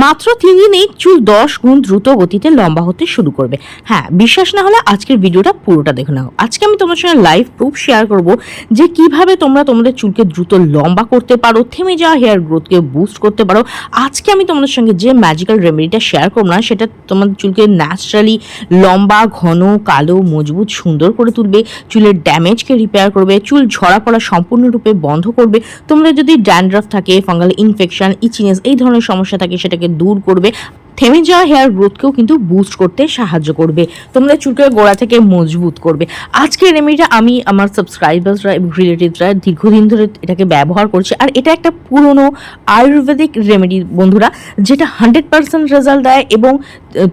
মাত্র 3 দিনেই চুল 10 গুণ দ্রুত গতিতে লম্বা হতে শুরু করবে। হ্যাঁ, বিশ্বাস না হলে আজকের ভিডিওটা পুরোটা দেখে নাও। আজকে আমি তোমার সঙ্গে লাইভ প্রুফ শেয়ার করব যে কিভাবে তোমরা তোমাদের চুলকে দ্রুত লম্বা করতে পারো, থেমে যাওয়া হেয়ার গ্রোথকে বুস্ট করতে পারো। আজকে আমি তোমাদের সঙ্গে যে ম্যাজিক্যাল রেমেডিটা শেয়ার করব না, সেটা তোমাদের চুলকে ন্যাচারালি লম্বা, ঘন, কালো, মজবুত, সুন্দর করে তুলবে, চুলের ড্যামেজকে রিপেয়ার করবে, চুল ঝরা পড়া সম্পূর্ণরূপে বন্ধ করবে। তোমরা যদি ড্যান্ড্রাফ থাকে, ফাঙ্গাল ইনফেকশন, ইচিনেস এই ধরনের সমস্যা থাকে সেটাকে দূর করবে। থেমে যাওয়া হেয়ার গ্রোথকেও কিন্তু বুস্ট করতে সাহায্য করবে, তোমাদের চুলকে গোড়া থেকে মজবুত করবে। আজকের রেমেডিটা আমি আমার সাবস্ক্রাইবার্সরা এবং রিলেটিভসরা দীর্ঘদিন ধরে এটাকে ব্যবহার করছি, আর এটা একটা পুরনো আয়ুর্বেদিক রেমেডি বন্ধুরা, যেটা 100% রেজাল্ট দেয়। এবং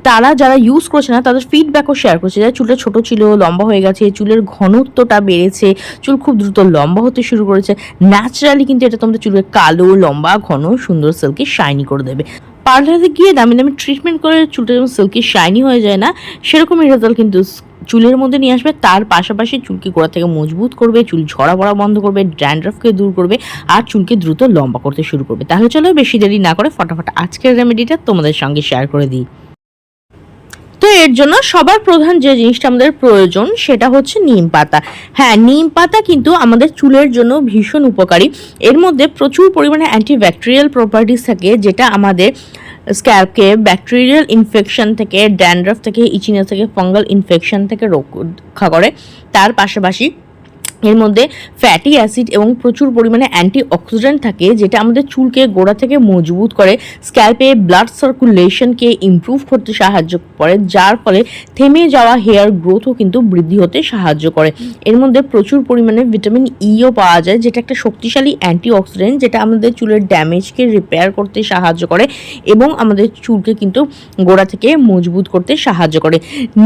তারা যারা ইউজ করছে না তাদের ফিডব্যাকও শেয়ার করছে, যারা চুলটা ছোট ছিল, লম্বা হয়ে গেছে, চুলের ঘনত্বটা বেড়েছে, চুল খুব দ্রুত লম্বা হতে শুরু করেছে। ন্যাচারালি কিন্তু এটা তোমাদের চুলের কালো, লম্বা, ঘন, সুন্দর, সিল্কি, শাইনি করে দেবে। পার্লারে গিয়ে দামি দামি ট্রিটমেন্ট করে চুলটা যেমন সিল্কি শাইনি হয়ে যায় না, সেরকমই রেজাল্ট কিন্তু চুলের মধ্যে নিয়ে আসবে। তার পাশাপাশি চুলকে গোড়া থেকে মজবুত করবে, চুল ঝরা পড়া বন্ধ করবে, ড্যান্ড্রাফকে দূর করবে, আর চুলকে দ্রুত লম্বা করতে শুরু করবে। তাহলে চলো বেশি দেরি না করে ফটাফট আজকের রেমেডিটা তোমাদের সঙ্গে শেয়ার করে দিই। তো এর জন্য সবার প্রধান যে জিনিসটা আমাদের প্রয়োজন সেটা হচ্ছে নিম পাতা। হ্যাঁ, নিম পাতা কিন্তু আমাদের চুলের জন্য ভীষণ উপকারী। এর মধ্যে প্রচুর পরিমাণে অ্যান্টিব্যাকটেরিয়াল প্রপার্টিস থাকে, যেটা আমাদের স্ক্যাল্পকে ব্যাকটেরিয়াল ইনফেকশন থেকে, ড্যান্ড্রাফ থেকে, ইচিনেস থেকে, ফাঙ্গাল ইনফেকশন থেকে রক্ষা করে। তার পাশাপাশি এর মধ্যে ফ্যাটি অ্যাসিড এবং প্রচুর পরিমাণে অ্যান্টিঅক্সিডেন্ট থাকে, যেটা আমাদের চুলকে গোড়া থেকে মজবুত করে, স্ক্যাল্পে ব্লাড সার্কুলেশনকে ইমপ্রুভ করতে সাহায্য করে, যার ফলে থেমে যাওয়া হেয়ার গ্রোথও কিন্তু বৃদ্ধি হতে সাহায্য করে। এর মধ্যে প্রচুর পরিমাণে ভিটামিন ইও পাওয়া যায়, যেটা একটা শক্তিশালী অ্যান্টিঅক্সিডেন্ট, যেটা আমাদের চুলের ড্যামেজকে রিপেয়ার করতে সাহায্য করে এবং আমাদের চুলকে কিন্তু গোড়া থেকে মজবুত করতে সাহায্য করে।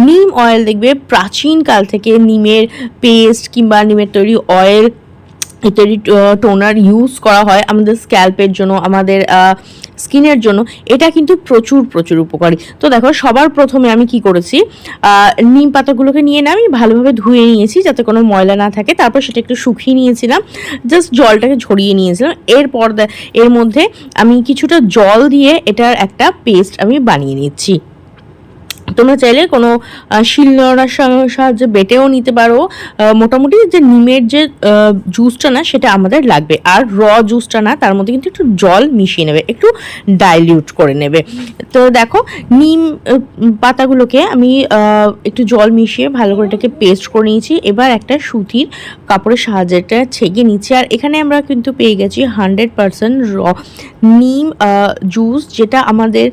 নিম অয়েল দেখবে প্রাচীনকাল থেকে নিমের পেস্ট কিংবা নিমের তৈরি অয়েল ইত্যাদি টোনার ইউজ করা হয় আমাদের স্ক্যাল্পের জন্য, আমাদের স্কিনের জন্য। এটা কিন্তু প্রচুর প্রচুর উপকারী। তো দেখো, সবার প্রথমে আমি কি করেছি, নিম পাতাগুলোকে নিয়ে আমি ভালোভাবে ধুয়ে নিয়েছি যাতে কোনো ময়লা না থাকে। তারপর সেটা একটু শুকিয়ে নিয়েছিলাম, জাস্ট জলটাকে ঝরিয়ে নিয়েছিলাম। এরপর এর মধ্যে আমি কিছুটা জল দিয়ে এটার একটা পেস্ট আমি বানিয়ে নিচ্ছি। তোমরা চাইলে কোনো শিলনোড়ার সাহায্যে বেটেও নিতে পারো। মোটামুটি যে নিমের যে জুসটা না, সেটা আমাদের লাগবে, আর জুসটা না, তার মধ্যে কিন্তু একটু জল মিশিয়ে নেবে, একটু ডাইলিউট করে নেবে। তো দেখো, নিম পাতাগুলোকে আমি একটু জল মিশিয়ে ভালো করে এটাকে পেস্ট করে নিয়েছি। এবার একটা সুতির কাপড়ের সাহায্যে এটা ছেঁকে নিচ্ছি। আর এখানে আমরা কিন্তু পেয়ে গেছি 100% নিম জুস, যেটা আমাদের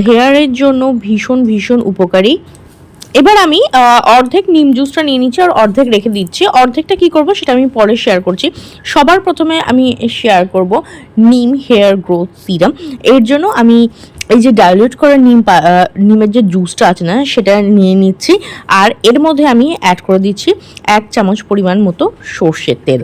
হেয়ারের জন্য ভীষণ ভীষণ উপকারী। এবার আমি অর্ধেক নিম জুসটা নিয়ে নিচ্ছি আর অর্ধেক রেখে দিচ্ছি। অর্ধেকটা কি করব সেটা আমি পরে শেয়ার করছি। সবার প্রথমে আমি শেয়ার করব নিম হেয়ার গ্রোথ সিরাম। এর জন্য আমি এই যে ডাইলিউট করে নিমের যে জুসটা আছে না, সেটা নিয়ে নিচ্ছি। আর এর মধ্যে আমি অ্যাড করে দিচ্ছি 1 চামচ পরিমাণ মতো সর্ষের তেল।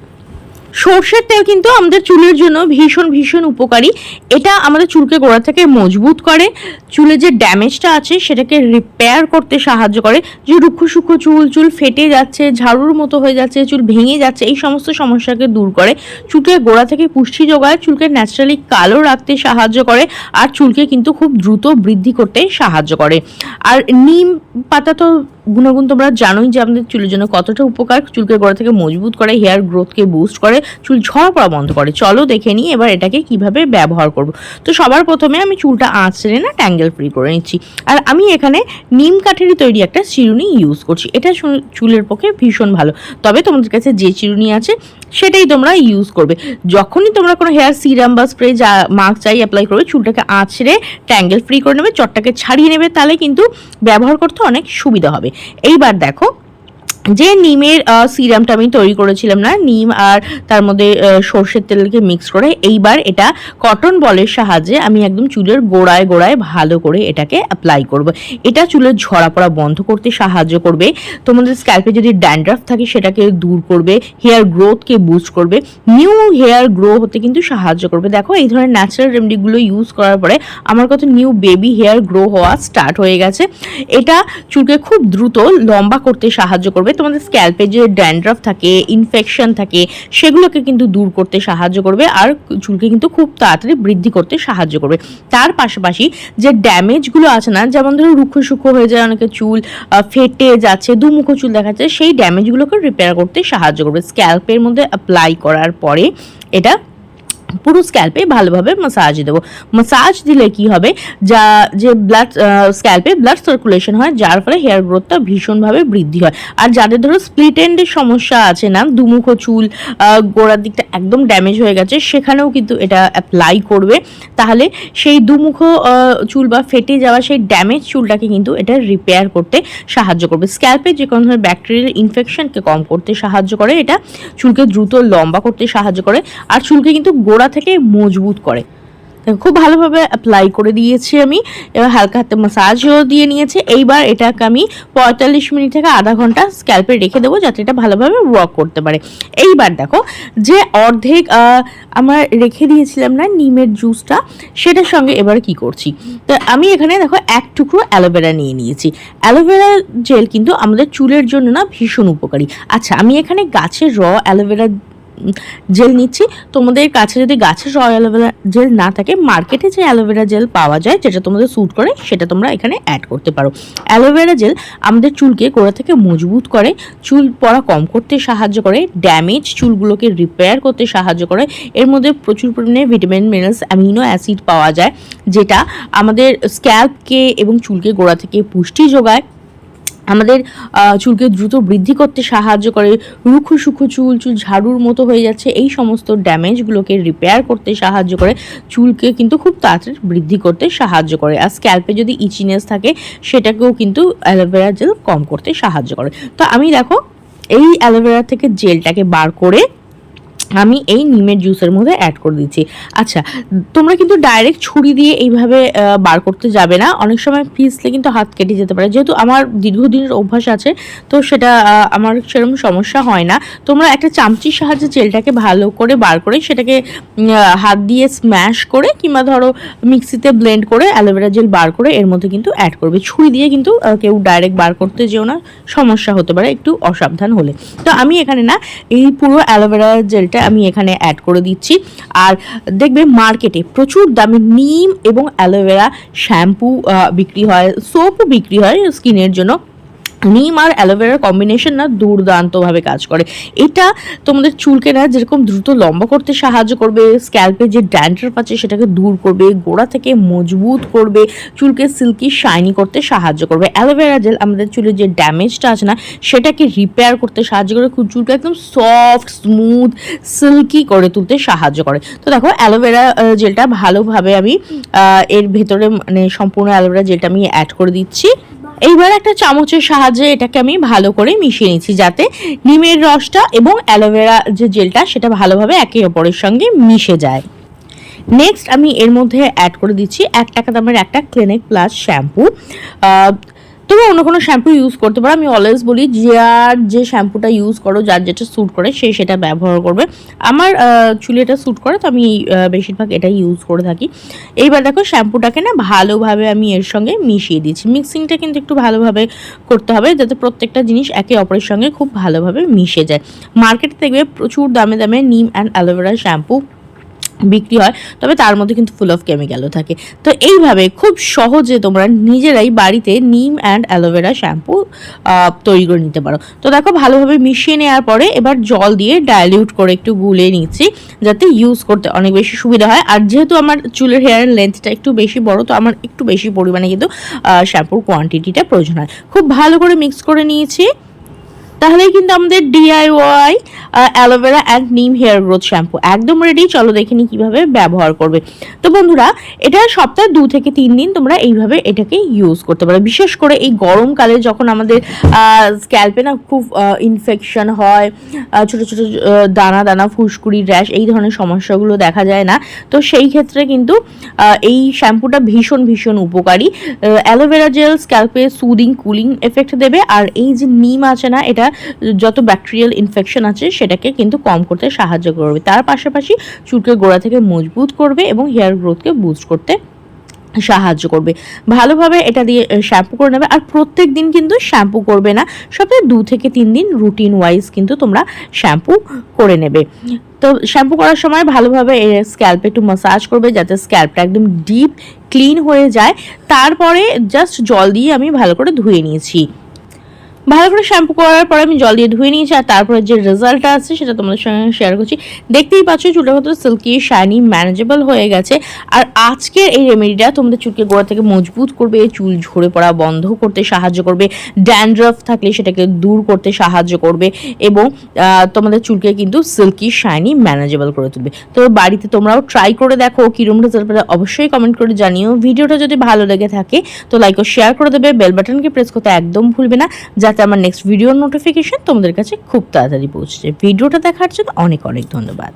সর্ষের তেল কিন্তু আমাদের চুলের জন্য ভীষণ ভীষণ উপকারী। এটা আমাদের চুলকে গোড়া থেকে মজবুত করে, চুলে যে ড্যামেজটা আছে সেটাকে রিপেয়ার করতে সাহায্য করে। যে রুক্ষ সূক্ষ্ম চুল ফেটে যাচ্ছে, ঝাড়ুর মতো হয়ে যাচ্ছে, চুল ভেঙে যাচ্ছে, এই সমস্ত সমস্যাকে দূর করে, চুলকে গোড়া থেকে পুষ্টি যোগায়, চুলকে ন্যাচারালি কালো রাখতে সাহায্য করে, আর চুলকে কিন্তু খুব দ্রুত বৃদ্ধি করতে সাহায্য করে। আর নিম পাতা তো গুণাগুণ তোমরা জানোই যে আমাদের চুলের জন্য কতটা উপকার। চুলকে গোড়া থেকে মজবুত করে, হেয়ার গ্রোথকে বুস্ট করে, চুল ঝরা পড়া বন্ধ করে। চলো দেখে নিই এবার এটাকে কিভাবে ব্যবহার করব। তো সবার প্রথমে আমি চুলটা আঁচড়ে না ট্যাঙ্গেল ফ্রি করে নিচ্ছি। আর আমি এখানে নিম কাঠেরই তৈরি একটা চিরুনি ইউজ করছি। এটা চুলের পক্ষে ভীষণ ভালো। তবে তোমাদের কাছে যে চিরুনি আছে সেটাই তোমরা ইউজ করবে। যখনই তোমরা কোনো হেয়ার সিরাম বা স্প্রে যা মাস্ক চাই অ্যাপ্লাই করবে, চুলটাকে আঁচড়ে ট্যাঙ্গেল ফ্রি করে নেবে, চটটাকে ছাড়িয়ে নেবে, তাহলে কিন্তু ব্যবহার করতে অনেক সুবিধা হবে। এইবার দেখো, যে নিমের সিরামটা আমি তৈরি করেছিলাম না, নিম আর তার মধ্যে সর্ষের তেলকে মিক্স করে, এইবার এটা কটন বলের সাহায্যে আমি একদম চুলের গোড়ায় গোড়ায় ভালো করে এটাকে অ্যাপ্লাই করব। এটা চুলের ঝরা পড়া বন্ধ করতে সাহায্য করবে, তোমাদের স্ক্যাল্পে যদি ড্যান্ড্রাফ থাকে সেটাকে দূর করবে, হেয়ার গ্রোথকে বুস্ট করবে, নিউ হেয়ার গ্রো হতে কিন্তু সাহায্য করবে। দেখো, এই ধরনের ন্যাচারাল রেমেডিগুলো ইউজ করার পরে আমার কত নিউ বেবি হেয়ার গ্রো হওয়া স্টার্ট হয়ে গেছে। এটা চুলকে খুব দ্রুত লম্বা করতে সাহায্য করবে। করবে, তোমাদের স্ক্যাল্পে যে ড্যান্ড্রাফ থাকে, ইনফেকশন থাকে, সেগুলোকে কিন্তু দূর করতে সাহায্য করবে আর চুলকে কিন্তু খুব তাড়াতাড়ি বৃদ্ধি করতে সাহায্য করবে। তার পাশাপাশি যে ড্যামেজগুলো আছে না, যেমন ধরো রুক্ষ সূক্ষ্ম হয়ে যায় অনেকে চুল, ফেটে যাচ্ছে, দুমুখো চুল দেখা যাচ্ছে, সেই ড্যামেজগুলোকে রিপেয়ার করতে সাহায্য করবে। স্ক্যাল্পের মধ্যে অ্যাপ্লাই করার পরে এটা পুরো স্ক্যাল্পে ভালোভাবে মাসাজ দেবো। মাসাজ দিলে কি হবে, যে ব্লাড স্ক্যাল্পে ব্লাড সার্কুলেশন হয়, যার ফলে হেয়ার গ্রোথটা ভীষণভাবে বৃদ্ধি হয়। আর যাদের ধরো স্প্লিট এন্ডের সমস্যা আছে না, দুমুখো চুল, গোড়ার দিকটা একদম ড্যামেজ হয়ে গেছে, সেখানেও কিন্তু এটা অ্যাপ্লাই করবে, তাহলে সেই দুমুখো চুল বা ফেটে যাওয়া সেই ড্যামেজ চুলটাকে কিন্তু এটা রিপেয়ার করতে সাহায্য করবে। স্ক্যাল্পে যে কোনো ধরনের ব্যাকটেরিয়াল ইনফেকশনকে কম করতে সাহায্য করে, এটা চুলকে দ্রুত লম্বা করতে সাহায্য করে, আর চুলকে কিন্তু গোড়া থেকে মজবুত করে। খুব ভালোভাবে অ্যাপ্লাই করে দিয়েছি আমি, এবার হালকা হাতে মাসাজও দিয়ে নিয়েছি। এইবার এটাকে আমি 45 মিনিট থেকে আধা ঘন্টা স্ক্যাল্পে রেখে দেবো, যাতে এটা ভালোভাবে ওয়ার্ক করতে পারে। এইবার দেখো, যে অর্ধেক আমার রেখে দিয়েছিলাম না নিমের জুসটা, সেটার সঙ্গে এবার কি করছি, তো আমি এখানে দেখো এক টুকরো অ্যালোভেরা নিয়ে নিয়েছি। অ্যালোভেরা জেল কিন্তু আমাদের চুলের জন্য না ভীষণ উপকারী। আচ্ছা, আমি এখানে গাছের র অ্যালোভেরা জেল নিচ্ছি। তোমাদের কাছে যদি গাছের র অ্যালোভেরা জেল না থাকে, মার্কেটে যে অ্যালোভেরা জেল পাওয়া যায় যেটা তোমাদের স্যুট করে, সেটা তোমরা এখানে অ্যাড করতে পারো। অ্যালোভেরা জেল আমাদের চুলকে গোড়া থেকে মজবুত করে, চুল পড়া কম করতে সাহায্য করে, ড্যামেজ চুলগুলোকে রিপেয়ার করতে সাহায্য করে। এর মধ্যে প্রচুর পরিমাণে ভিটামিন, মিনারেলস, অ্যামিনো অ্যাসিড পাওয়া যায়, যেটা আমাদের স্ক্যাল্পকে এবং চুলকে গোড়া থেকে পুষ্টি যোগায়, আমাদের চুলকে দ্রুত বৃদ্ধি করতে সাহায্য করে, রুক্ষ সূক্ষ্ম চুল ঝাড়ুর মতো হয়ে যাচ্ছে, এই সমস্ত ড্যামেজগুলোকে রিপেয়ার করতে সাহায্য করে, চুলকে কিন্তু খুব তাড়াতাড়ি বৃদ্ধি করতে সাহায্য করে। আর স্ক্যাল্পে যদি ইচিনেস থাকে, সেটাকেও কিন্তু অ্যালোভেরা জেল কম করতে সাহায্য করে। তো আমি দেখো এই অ্যালোভেরা থেকে জেলটাকে বার করে আমি এই নিমের জুসের মধ্যে অ্যাড করে দিচ্ছি। আচ্ছা, তোমরা কিন্তু ডাইরেক্ট ছুরি দিয়ে এইভাবে বার করতে যাবে না, অনেক সময় পিসলে কিন্তু হাত কেটে যেতে পারে। যেহেতু আমার দীর্ঘদিনের অভ্যাস আছে, তো সেটা আমার সেরকম সমস্যা হয় না। তোমরা একটা চামচির সাহায্যে জেলটাকে ভালো করে বার করে সেটাকে হাত দিয়ে স্ম্যাশ করে, কিংবা ধরো মিক্সিতে ব্লেন্ড করে অ্যালোভেরা জেল বার করে এর মধ্যে কিন্তু অ্যাড করবে। ছুরি দিয়ে কিন্তু কেউ ডাইরেক্ট বার করতে যেও না, সমস্যা হতে পারে একটু অসাবধান হলে। তো আমি এখানে না এই পুরো অ্যালোভেরা জেলটা আমি এখানে অ্যাড করে দিচ্ছি। আর দেখবে মার্কেটে প্রচুর দামে নিম এবং অ্যালোভেরা শ্যাম্পু বিক্রি হয়, সোপও বিক্রি হয় স্কিনের জন্য। নিম আর অ্যালোভেরার কম্বিনেশন না দুর্দান্তভাবে কাজ করে। এটা তোমাদের চুলকে না যেরকম দ্রুত লম্বা করতে সাহায্য করবে, স্ক্যাল্পে যে ড্যান্ড্রাফ আছে সেটাকে দূর করবে, গোড়া থেকে মজবুত করবে, চুলকে সিল্কি শাইনি করতে সাহায্য করবে। অ্যালোভেরা জেল আমাদের চুলের যে ড্যামেজটা আছে না, সেটাকে রিপেয়ার করতে সাহায্য করে, চুলকে একদম সফট, স্মুথ, সিল্কি করে তুলতে সাহায্য করে। তো দেখো অ্যালোভেরা জেলটা ভালোভাবে আমি এর ভেতরে মানে সম্পূর্ণ অ্যালোভেরা জেলটা আমি অ্যাড করে দিচ্ছি। এইবার একটা চামচের সাহায্যে এটাকে আমি ভালো করে মিশিয়ে নিচ্ছি, যাতে নিমের রসটা এবং অ্যালোভেরা যে জেলটা সেটা ভালোভাবে একে অপরের সঙ্গে মিশে যায়। নেক্সট আমি এর মধ্যে অ্যাড করে দিচ্ছি 1 টাকা দামের একটা ক্লিনিক প্লাস শ্যাম্পু। তুমি অন্য কোনো শ্যাম্পু ইউজ করতে পারো, আমি অলওয়েজ বলি যে শ্যাম্পুটা ইউজ করো, যার যেটা স্যুট করে সে সেটা ব্যবহার করবে। আমার চুলে এটা স্যুট করে, তো আমি বেশিরভাগ এটাই ইউজ করে থাকি। এইবার দেখো শ্যাম্পুটাকে না ভালোভাবে আমি এর সঙ্গে মিশিয়ে দিচ্ছি। মিক্সিংটা কিন্তু একটু ভালোভাবে করতে হবে, যাতে প্রত্যেকটা জিনিস একে অপরের সঙ্গে খুব ভালোভাবে মিশে যায়। মার্কেটে দেখবে প্রচুর দামে দামে নিম অ্যান্ড অ্যালোভেরা শ্যাম্পু বিক্রি হয়, তবে তার মধ্যে কিন্তু ফুল অফ কেমিক্যালও থাকে। তো এইভাবে খুব সহজে তোমরা নিজেরাই বাড়িতে নিম অ্যান্ড অ্যালোভেরা শ্যাম্পু তৈরি করে নিতে পারো। তো দেখো ভালোভাবে মিশিয়ে নেওয়ার পরে এবার জল দিয়ে ডাইলিউট করে একটু গুলিয়ে নিচ্ছি, যাতে ইউজ করতে অনেক বেশি সুবিধা হয়। আর যেহেতু আমার চুলের হেয়ারের লেন্থটা একটু বেশি বড়, তো আমার একটু বেশি পরিমাণে কিন্তু শ্যাম্পুর কোয়ান্টিটিটা প্রয়োজন হয়। খুব ভালো করে মিক্স করে নিয়েছি, তাহলেই কিন্তু আমাদের ডিআইওয়াই অ্যালোভেরা অ্যান্ড নিম হেয়ার গ্রোথ শ্যাম্পু একদম রেডি। চলো দেখে নিই কীভাবে ব্যবহার করবে। তো বন্ধুরা, এটা সপ্তাহে 2 থেকে 3 দিন তোমরা এইভাবে এটাকে ইউজ করতে পারো। বিশেষ করে এই গরমকালে যখন আমাদের স্ক্যাল্পে না খুব ইনফেকশন হয়, ছোটো ছোটো দানা দানা ফুসকুড়ি, র্যাশ, এই ধরনের সমস্যাগুলো দেখা যায় না, তো সেই ক্ষেত্রে কিন্তু এই শ্যাম্পুটা ভীষণ ভীষণ উপকারী। অ্যালোভেরা জেল স্ক্যাল্পে সুদিং কুলিং এফেক্ট দেবে, আর এই যে নিম আছে না, এটা যত ব্যাকটেরিয়াল ইনফেকশন আছে সেটাকে কিন্তু কম করতে সাহায্য করবে। তার পাশাপাশি চুলকে গোড়া থেকে মজবুত করবে এবং হেয়ার গ্রোথকে বুস্ট করতে সাহায্য করবে। ভালোভাবে এটা দিয়ে শ্যাম্পু করে নেবে। আর প্রত্যেক দিন কিন্তু শ্যাম্পু করবে না, সপ্তাহে 2 থেকে 3 দিন রুটিন ওয়াইজ কিন্তু তোমরা শ্যাম্পু করে নেবে। তো শ্যাম্পু করার সময় ভালোভাবে স্ক্যাল্পে একটু ম্যাসাজ করবে যাতে স্ক্যাল্পটা একদম ডিপ ক্লিন হয়ে যায়। তারপরে জাস্ট জল দিয়ে আমি ভালো করে ধুয়ে নিয়েছি। ভালো করে শ্যাম্পু করার পরে আমি জল দিয়ে ধুয়ে নিয়েছি, আর তারপরে যে রেজাল্টটা আছে সেটা তোমাদের সঙ্গে শেয়ার করছি। দেখতেই পাচ্ছ চুলটা কত সিল্কি, শাইনি, ম্যানেজেবল হয়ে গেছে। আর আজকের এই রেমেডিটা তোমাদের চুলকে গোড়া থেকে মজবুত করবে, চুল ঝরে পড়া বন্ধ করতে সাহায্য করবে, ড্যান্ড্রাফ থাকলে সেটাকে দূর করতে সাহায্য করবে এবং তোমাদের চুলকে কিন্তু সিল্কি, শাইনি, ম্যানেজেবল করে তুলবে। তো বাড়িতে তোমরাও ট্রাই করে দেখো, কিরম রেজাল্ট পেলে অবশ্যই কমেন্ট করে জানিও। ভিডিওটা যদি ভালো লেগে থাকে তো লাইক ও শেয়ার করে দেবে, বেল বাটনকে প্রেস করতে একদম ভুলবে না যাতে আমার নেক্সট ভিডিওর নোটিফিকেশন তোমাদের কাছে খুব তাড়াতাড়ি পৌঁছে যায়। ভিডিওটা দেখার জন্য অনেক অনেক ধন্যবাদ।